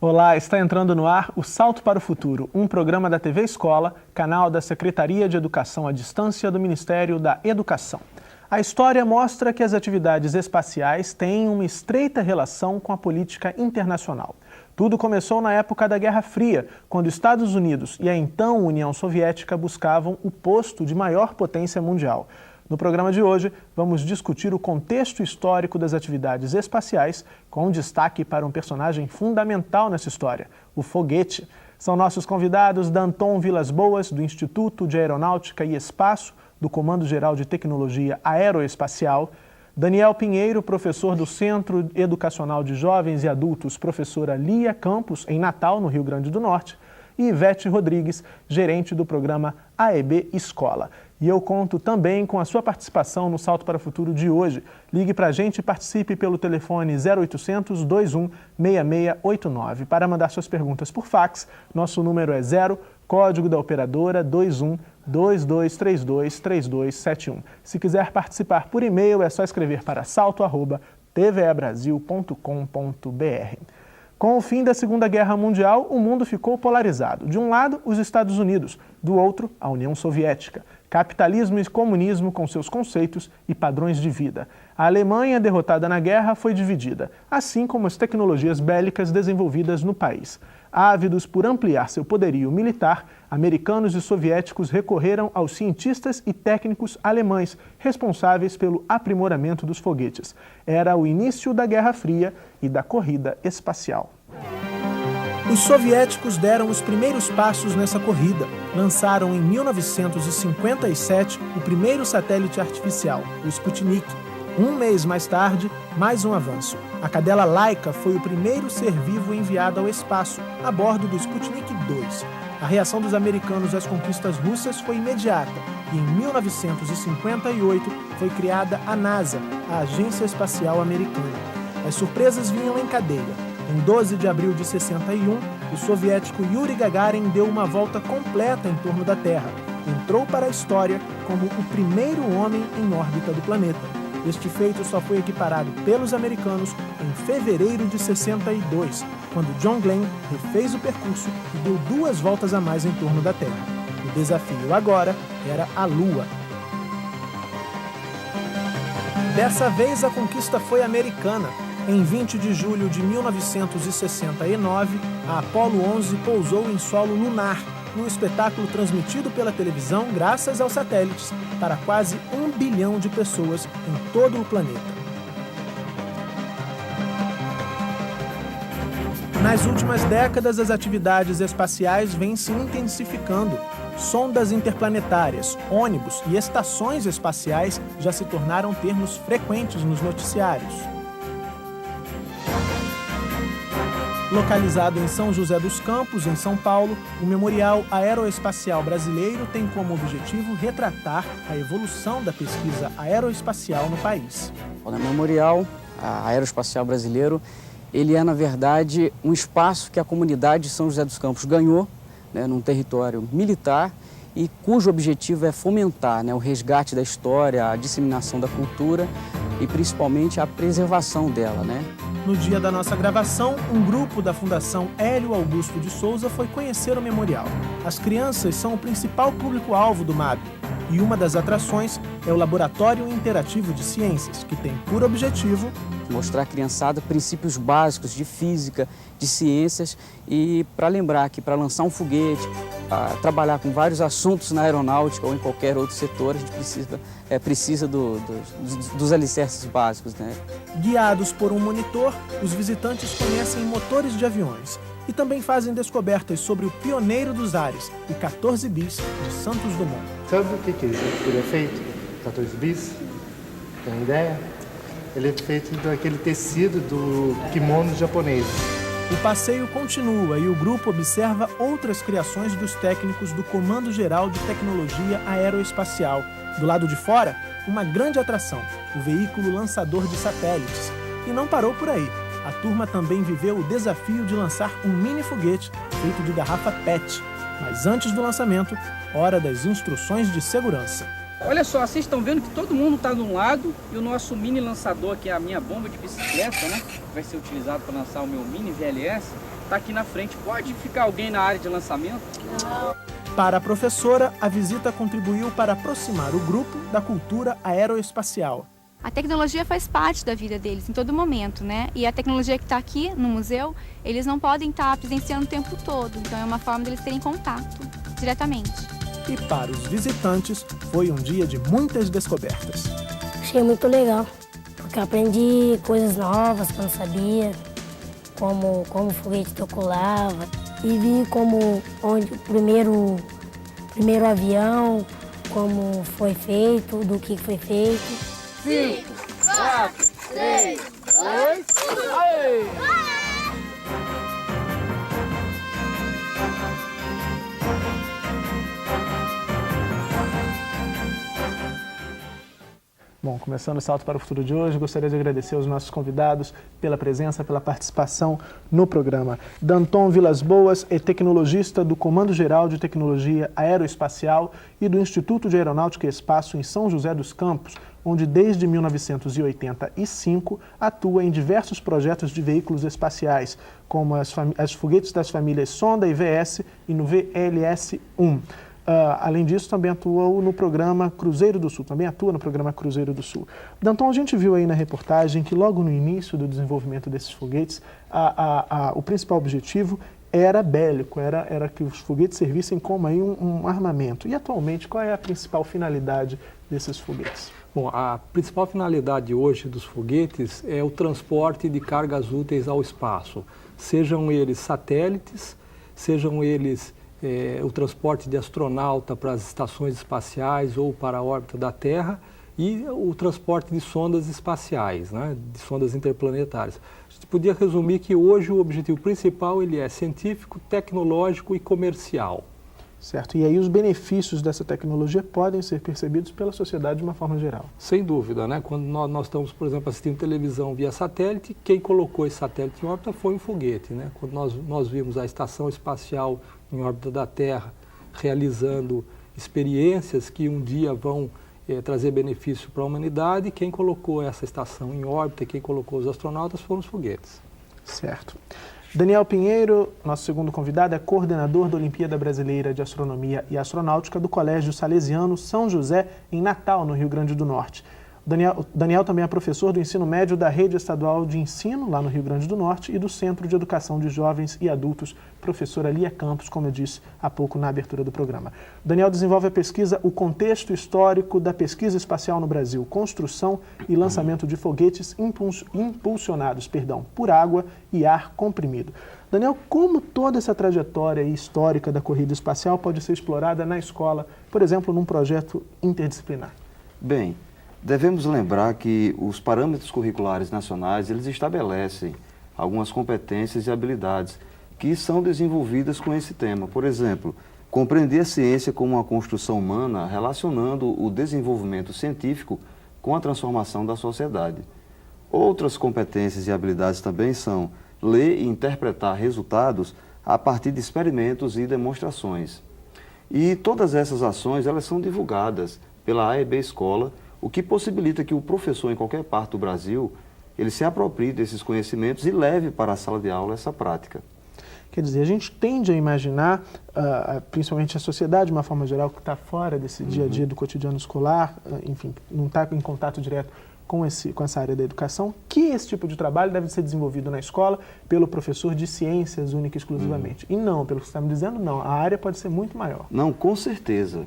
Olá, está entrando no ar o Salto para o Futuro, um programa da TV Escola, canal da Secretaria de Educação à Distância do Ministério da Educação. A história mostra que as atividades espaciais têm uma estreita relação com a política internacional. Tudo começou na época da Guerra Fria, quando Estados Unidos e a então União Soviética buscavam o posto de maior potência mundial. No programa de hoje, vamos discutir o contexto histórico das atividades espaciais, com destaque para um personagem fundamental nessa história, o foguete. São nossos convidados Danton Vilas Boas, do Instituto de Aeronáutica e Espaço, do Comando Geral de Tecnologia Aeroespacial, Daniel Pinheiro, professor do Centro Educacional de Jovens e Adultos, professora Lia Campos, em Natal, no Rio Grande do Norte, e Ivete Rodrigues, gerente do programa AEB Escola. E eu conto também com a sua participação no Salto para o Futuro de hoje. Ligue para a gente e participe pelo telefone 0800 21 6689. Para mandar suas perguntas por fax, nosso número é 0, código da operadora 21 2232 3271. Se quiser participar por e-mail, é só escrever para salto@tvebrasil.com.br. Com o fim da Segunda Guerra Mundial, o mundo ficou polarizado. De um lado, os Estados Unidos, do outro, a União Soviética. Capitalismo e comunismo com seus conceitos e padrões de vida. A Alemanha, derrotada na guerra, foi dividida, assim como as tecnologias bélicas desenvolvidas no país. Ávidos por ampliar seu poderio militar, americanos e soviéticos recorreram aos cientistas e técnicos alemães responsáveis pelo aprimoramento dos foguetes. Era o início da Guerra Fria e da corrida espacial. Os soviéticos deram os primeiros passos nessa corrida. Lançaram em 1957 o primeiro satélite artificial, o Sputnik. Um mês mais tarde, mais um avanço. A cadela Laika foi o primeiro ser vivo enviado ao espaço, a bordo do Sputnik 2. A reação dos americanos às conquistas russas foi imediata e em 1958 foi criada a NASA, a Agência Espacial Americana. As surpresas vinham em cadeia. Em 12 de abril de 61, o soviético Yuri Gagarin deu uma volta completa em torno da Terra. Entrou para a história como o primeiro homem em órbita do planeta. Este feito só foi equiparado pelos americanos em fevereiro de 62, quando John Glenn refez o percurso e deu 2 voltas a mais em torno da Terra. O desafio agora era a Lua. Dessa vez a conquista foi americana. Em 20 de julho de 1969, a Apollo 11 pousou em solo lunar, num espetáculo transmitido pela televisão graças aos satélites para quase 1 bilhão de pessoas em todo o planeta. Nas últimas décadas, as atividades espaciais vêm se intensificando. Sondas interplanetárias, ônibus e estações espaciais já se tornaram termos frequentes nos noticiários. Localizado em São José dos Campos, em São Paulo, o Memorial Aeroespacial Brasileiro tem como objetivo retratar a evolução da pesquisa aeroespacial no país. O Memorial Aeroespacial Brasileiro, ele é, na verdade, um espaço que a comunidade de São José dos Campos ganhou, num território militar, e cujo objetivo é fomentar, o resgate da história, a disseminação da cultura e, principalmente, a preservação dela, No dia da nossa gravação, um grupo da Fundação Hélio Augusto de Souza foi conhecer o memorial. As crianças são o principal público-alvo do MAB e uma das atrações é o Laboratório Interativo de Ciências, que tem por objetivo mostrar à criançada princípios básicos de física, de ciências e para lembrar que para lançar um foguete, trabalhar com vários assuntos na aeronáutica ou em qualquer outro setor, a gente precisa dos alicerces básicos. Guiados por um monitor, os visitantes conhecem motores de aviões e também fazem descobertas sobre o pioneiro dos ares, o 14 bis de Santos Dumont. Sabe do que ele é feito? 14 bis? Tem ideia? Ele é feito daquele tecido do kimono japonês. O passeio continua e o grupo observa outras criações dos técnicos do Comando Geral de Tecnologia Aeroespacial. Do lado de fora, uma grande atração, o veículo lançador de satélites. E não parou por aí. A turma também viveu o desafio de lançar um mini foguete feito de garrafa PET. Mas antes do lançamento, hora das instruções de segurança. Olha só, vocês estão vendo que todo mundo está de um lado e o nosso mini lançador, que é a minha bomba de bicicleta, que vai ser utilizado para lançar o meu mini VLS, tá aqui na frente. Pode ficar alguém na área de lançamento? Para a professora, a visita contribuiu para aproximar o grupo da cultura aeroespacial. A tecnologia faz parte da vida deles em todo momento, né? E a tecnologia que está aqui no museu, eles não podem estar presenciando o tempo todo. Então é uma forma deles terem contato diretamente. E para os visitantes, foi um dia de muitas descobertas. Achei muito legal, porque eu aprendi coisas novas que eu não sabia, como o foguete decolava, e vi onde o primeiro avião, como foi feito, do que foi feito. 5, 4, 3, 2, aí! Bom, começando o Salto para o Futuro de hoje, gostaria de agradecer aos nossos convidados pela presença, pela participação no programa. Danton Vilas Boas é tecnologista do Comando Geral de Tecnologia Aeroespacial e do Instituto de Aeronáutica e Espaço em São José dos Campos, onde desde 1985 atua em diversos projetos de veículos espaciais, como as foguetes das famílias Sonda e VS e no VLS-1. Além disso, também atuou no programa Cruzeiro do Sul, Danton, a gente viu aí na reportagem que logo no início do desenvolvimento desses foguetes, o principal objetivo era bélico, era que os foguetes servissem como aí um armamento. E atualmente, qual é a principal finalidade desses foguetes? Bom, a principal finalidade hoje dos foguetes é o transporte de cargas úteis ao espaço, sejam eles satélites, sejam eles o transporte de astronauta para as estações espaciais ou para a órbita da Terra e o transporte de sondas espaciais, né, de sondas interplanetárias. A gente podia resumir que hoje o objetivo principal ele é científico, tecnológico e comercial. Certo. E aí os benefícios dessa tecnologia podem ser percebidos pela sociedade de uma forma geral. Sem dúvida, né? Quando nós estamos, por exemplo, assistindo televisão via satélite, quem colocou esse satélite em órbita foi um foguete, né? Quando nós vimos a Estação Espacial em órbita da Terra realizando experiências que um dia vão trazer benefício para a humanidade, quem colocou essa estação em órbita, quem colocou os astronautas foram os foguetes. Certo. Daniel Pinheiro, nosso segundo convidado, é coordenador da Olimpíada Brasileira de Astronomia e Astronáutica do Colégio Salesiano São José, em Natal, no Rio Grande do Norte. Daniel também é professor do ensino médio da Rede Estadual de Ensino, lá no Rio Grande do Norte, e do Centro de Educação de Jovens e Adultos, professora Lia Campos, como eu disse há pouco na abertura do programa. Daniel desenvolve a pesquisa O Contexto Histórico da Pesquisa Espacial no Brasil, Construção e Lançamento de Foguetes impulsionados por água e ar comprimido. Daniel, como toda essa trajetória histórica da corrida espacial pode ser explorada na escola, por exemplo, num projeto interdisciplinar? Bem, devemos lembrar que os parâmetros curriculares nacionais, eles estabelecem algumas competências e habilidades que são desenvolvidas com esse tema. Por exemplo, compreender a ciência como uma construção humana, relacionando o desenvolvimento científico com a transformação da sociedade. Outras competências e habilidades também são ler e interpretar resultados a partir de experimentos e demonstrações. E todas essas ações, elas são divulgadas pela AEB Escola, o que possibilita que o professor em qualquer parte do Brasil, ele se aproprie desses conhecimentos e leve para a sala de aula essa prática. Quer dizer, a gente tende a imaginar, principalmente a sociedade de uma forma geral, que está fora desse dia a dia do cotidiano escolar, enfim, não está em contato direto com essa área da educação, que esse tipo de trabalho deve ser desenvolvido na escola pelo professor de ciências única e exclusivamente. E não, pelo que você está me dizendo, não, a área pode ser muito maior. Não, com certeza.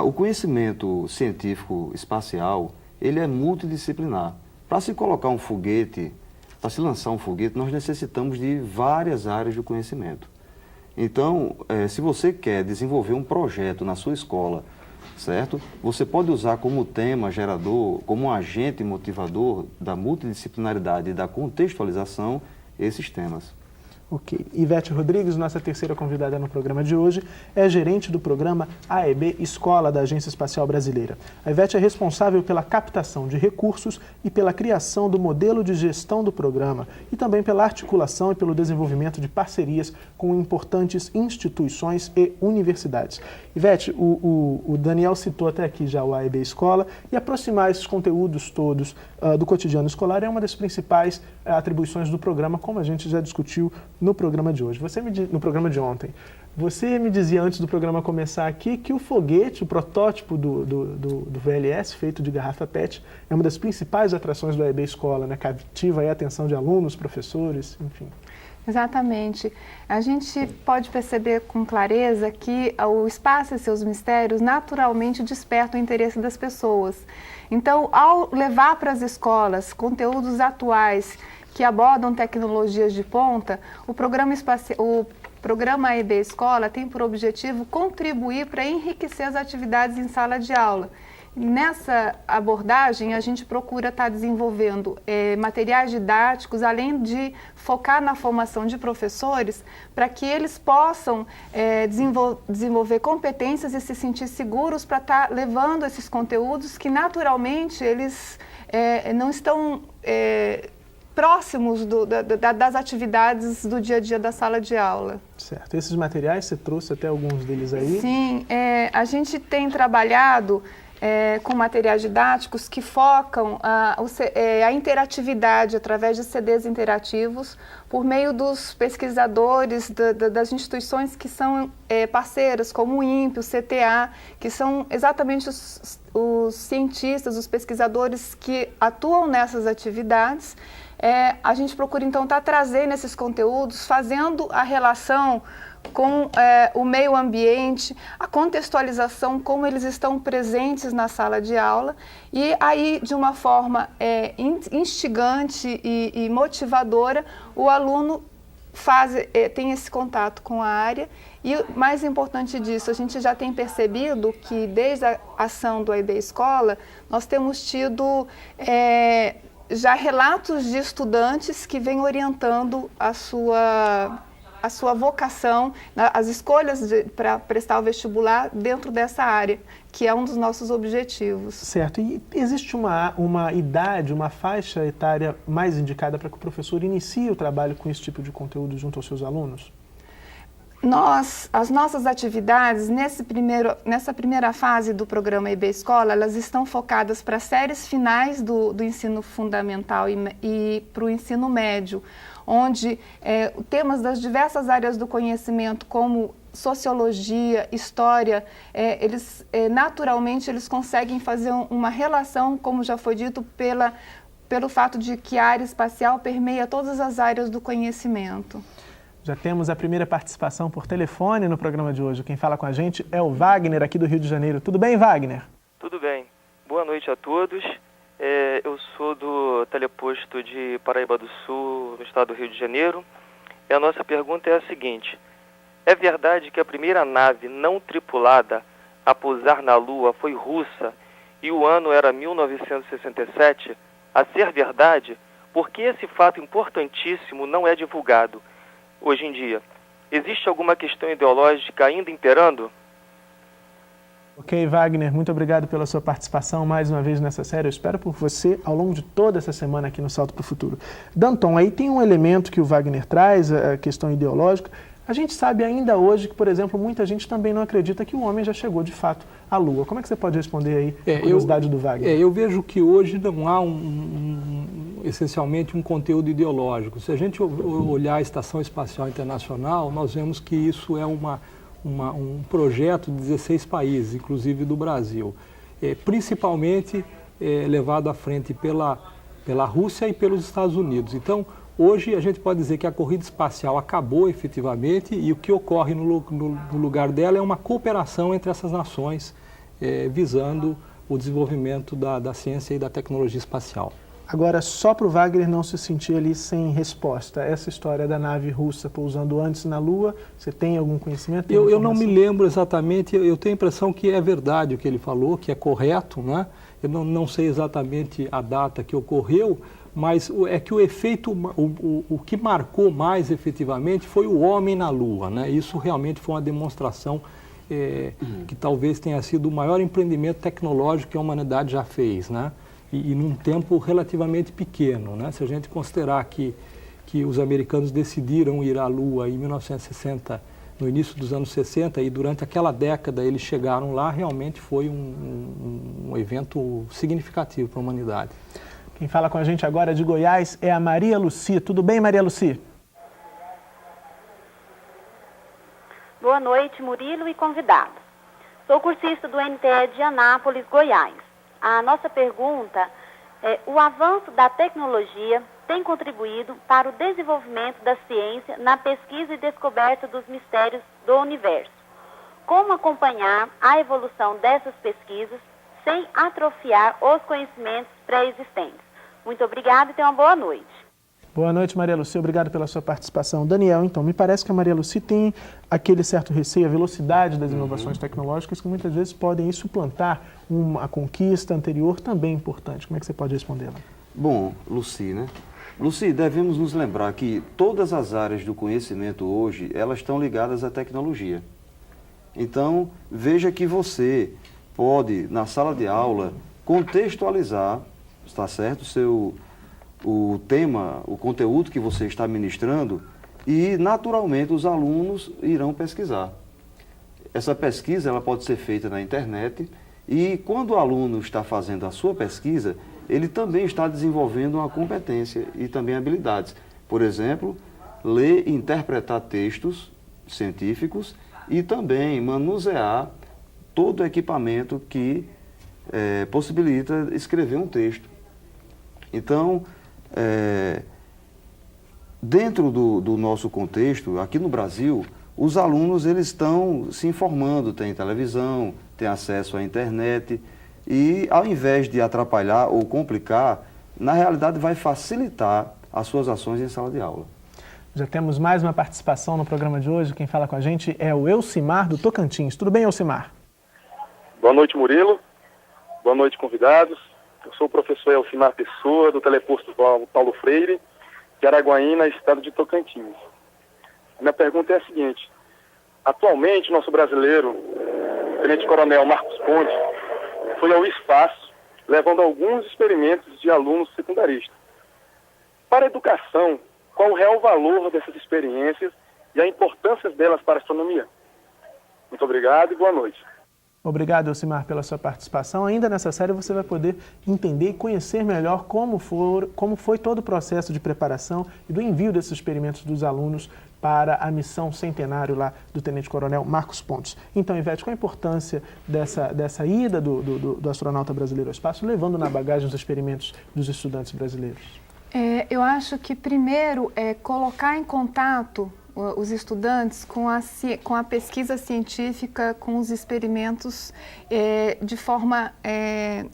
O conhecimento científico espacial, ele é multidisciplinar. Para se colocar um foguete, para se lançar um foguete, nós necessitamos de várias áreas de conhecimento. Então, se você quer desenvolver um projeto na sua escola, certo? Você pode usar como tema gerador, como um agente motivador da multidisciplinaridade e da contextualização esses temas. Ok. Ivete Rodrigues, nossa terceira convidada no programa de hoje, é gerente do programa AEB Escola da Agência Espacial Brasileira. A Ivete é responsável pela captação de recursos e pela criação do modelo de gestão do programa e também pela articulação e pelo desenvolvimento de parcerias com importantes instituições e universidades. Ivete, o Daniel citou até aqui já o AEB Escola e aproximar esses conteúdos todos do cotidiano escolar é uma das principais atribuições do programa, como a gente já discutiu no programa de hoje. No programa de ontem. Você me dizia antes do programa começar aqui que o foguete, o protótipo do VLS, feito de garrafa PET, é uma das principais atrações do AEB Escola, né? Cativa aí a atenção de alunos, professores, enfim. Exatamente. A gente pode perceber com clareza que o espaço e seus mistérios naturalmente despertam o interesse das pessoas. Então, ao levar para as escolas conteúdos atuais que abordam tecnologias de ponta, o programa AEB Escola tem por objetivo contribuir para enriquecer as atividades em sala de aula. Nessa abordagem, a gente procura estar desenvolvendo materiais didáticos, além de focar na formação de professores, para que eles possam desenvolver competências e se sentir seguros para estar levando esses conteúdos que, naturalmente, eles não estão próximos das atividades do dia a dia da sala de aula. Certo. Esses materiais, você trouxe até alguns deles aí? Sim, a gente tem trabalhado com materiais didáticos que focam a interatividade através de CDs interativos por meio dos pesquisadores das instituições que são parceiras, como o INPE, o CTA, que são exatamente os cientistas, os pesquisadores que atuam nessas atividades. A gente procura, então, estar trazendo esses conteúdos, fazendo a relação com o meio ambiente, a contextualização, como eles estão presentes na sala de aula, e aí, de uma forma instigante e motivadora, o aluno tem esse contato com a área. E mais importante disso, a gente já tem percebido que desde a ação do AEB Escola, nós temos tido já relatos de estudantes que vêm orientando a sua vocação, as escolhas para prestar o vestibular dentro dessa área, que é um dos nossos objetivos. Certo. E existe uma idade, uma faixa etária mais indicada para que o professor inicie o trabalho com esse tipo de conteúdo junto aos seus alunos? As nossas atividades, nessa primeira fase do programa AEB Escola, elas estão focadas para séries finais do ensino fundamental e para o ensino médio, onde temas das diversas áreas do conhecimento, como sociologia, história, naturalmente eles conseguem fazer uma relação, como já foi dito, pelo fato de que a área espacial permeia todas as áreas do conhecimento. Já temos a primeira participação por telefone no programa de hoje. Quem fala com a gente é o Wagner, aqui do Rio de Janeiro. Tudo bem, Wagner? Tudo bem. Boa noite a todos. Eu sou do teleposto de Paraíba do Sul, no estado do Rio de Janeiro. E a nossa pergunta é a seguinte: é verdade que a primeira nave não tripulada a pousar na Lua foi russa e o ano era 1967? A ser verdade, por que esse fato importantíssimo não é divulgado hoje em dia? Existe alguma questão ideológica ainda imperando? Ok, Wagner, muito obrigado pela sua participação mais uma vez nessa série. Eu espero por você ao longo de toda essa semana aqui no Salto para o Futuro. Danton, aí tem um elemento que o Wagner traz, a questão ideológica. A gente sabe ainda hoje que, por exemplo, muita gente também não acredita que o homem já chegou de fato à Lua. Como é que você pode responder aí a curiosidade do Wagner? Eu vejo que hoje não há essencialmente um conteúdo ideológico. Se a gente olhar a Estação Espacial Internacional, nós vemos que isso é um projeto de 16 países, inclusive do Brasil, principalmente levado à frente pela Rússia e pelos Estados Unidos. Então, hoje a gente pode dizer que a corrida espacial acabou efetivamente e o que ocorre no lugar dela é uma cooperação entre essas nações visando o desenvolvimento da ciência e da tecnologia espacial. Agora, só para o Wagner não se sentir ali sem resposta, essa história da nave russa pousando antes na Lua, você tem algum conhecimento? Eu não me lembro exatamente, eu tenho a impressão que é verdade o que ele falou, que é correto, né? Eu não sei exatamente a data que ocorreu, mas é que o efeito, o que marcou mais efetivamente foi o homem na Lua, né? Isso realmente foi uma demonstração que talvez tenha sido o maior empreendimento tecnológico que a humanidade já fez, né? E num tempo relativamente pequeno, né? Se a gente considerar que os americanos decidiram ir à Lua em 1960, no início dos anos 60, e durante aquela década eles chegaram lá, realmente foi um evento significativo para a humanidade. Quem fala com a gente agora de Goiás é a Maria Lucia. Tudo bem, Maria Lucia? Boa noite, Murilo e convidados. Sou cursista do NTE de Anápolis, Goiás. A nossa pergunta é: o avanço da tecnologia tem contribuído para o desenvolvimento da ciência na pesquisa e descoberta dos mistérios do universo. Como acompanhar a evolução dessas pesquisas sem atrofiar os conhecimentos pré-existentes? Muito obrigada e tenha uma boa noite. Boa noite, Maria Lucia. Obrigado pela sua participação. Daniel, então, me parece que a Maria Lucia tem aquele certo receio, a velocidade das inovações tecnológicas que muitas vezes podem suplantar uma conquista anterior também importante. Como é que você pode respondê-la? Bom, Luci, né? Luci, devemos nos lembrar que todas as áreas do conhecimento hoje, elas estão ligadas à tecnologia. Então, veja que você pode, na sala de aula, contextualizar, está certo, o tema, o conteúdo que você está ministrando e, naturalmente, os alunos irão pesquisar. Essa pesquisa ela pode ser feita na internet e, quando o aluno está fazendo a sua pesquisa, ele também está desenvolvendo uma competência e também habilidades. Por exemplo, ler e interpretar textos científicos e também manusear todo o equipamento que possibilita escrever um texto. Então, dentro do nosso contexto, aqui no Brasil, os alunos eles estão se informando, tem televisão, tem acesso à internet e, ao invés de atrapalhar ou complicar, na realidade vai facilitar as suas ações em sala de aula. Já temos mais uma participação no programa de hoje. Quem fala com a gente é o Elcimar, do Tocantins. Tudo bem, Elcimar? Boa noite, Murilo. Boa noite, convidados. Eu sou o professor Elcimar Pessoa, do Teleposto Paulo Freire, de Araguaína, estado de Tocantins. A minha pergunta é a seguinte: atualmente, o nosso brasileiro, o tenente-coronel Marcos Pontes, foi ao espaço, levando alguns experimentos de alunos secundaristas. Para a educação, qual o real valor dessas experiências e a importância delas para a astronomia? Muito obrigado e boa noite. Obrigado, Elcimar, pela sua participação. Ainda nessa série você vai poder entender e conhecer melhor como foi todo o processo de preparação e do envio desses experimentos dos alunos para a missão centenário lá do Tenente-Coronel Marcos Pontes. Então, Ivete, qual a importância dessa ida do astronauta brasileiro ao espaço, levando na bagagem os experimentos dos estudantes brasileiros? Eu acho que, primeiro, é colocar em contato os estudantes com a pesquisa científica, com os experimentos de forma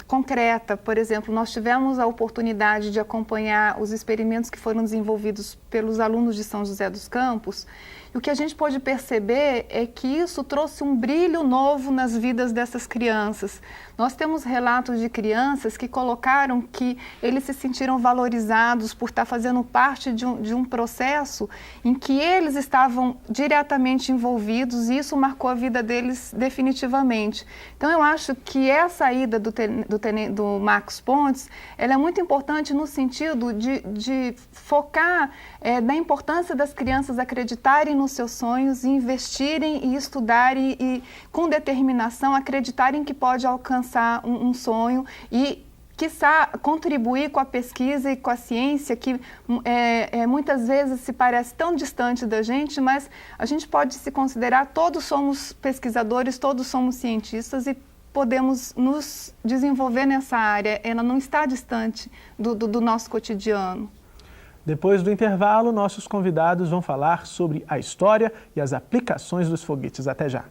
concreta. Por exemplo, nós tivemos a oportunidade de acompanhar os experimentos que foram desenvolvidos pelos alunos de São José dos Campos, e o que a gente pôde perceber é que isso trouxe um brilho novo nas vidas dessas crianças. Nós temos relatos de crianças que colocaram que eles se sentiram valorizados por estar fazendo parte de um processo em que eles estavam diretamente envolvidos, e isso marcou a vida deles definitivamente. Então, eu acho que essa ida do Marcos Pontes, ela é muito importante no sentido de focar na importância das crianças acreditarem nos seus sonhos, e investirem e estudarem e com determinação, acreditarem que pode alcançar um sonho e, quiçá, contribuir com a pesquisa e com a ciência, que muitas vezes se parece tão distante da gente, mas a gente pode se considerar, todos somos pesquisadores, todos somos cientistas e podemos nos desenvolver nessa área. Ela não está distante do nosso cotidiano. Depois do intervalo, nossos convidados vão falar sobre a história e as aplicações dos foguetes. Até já!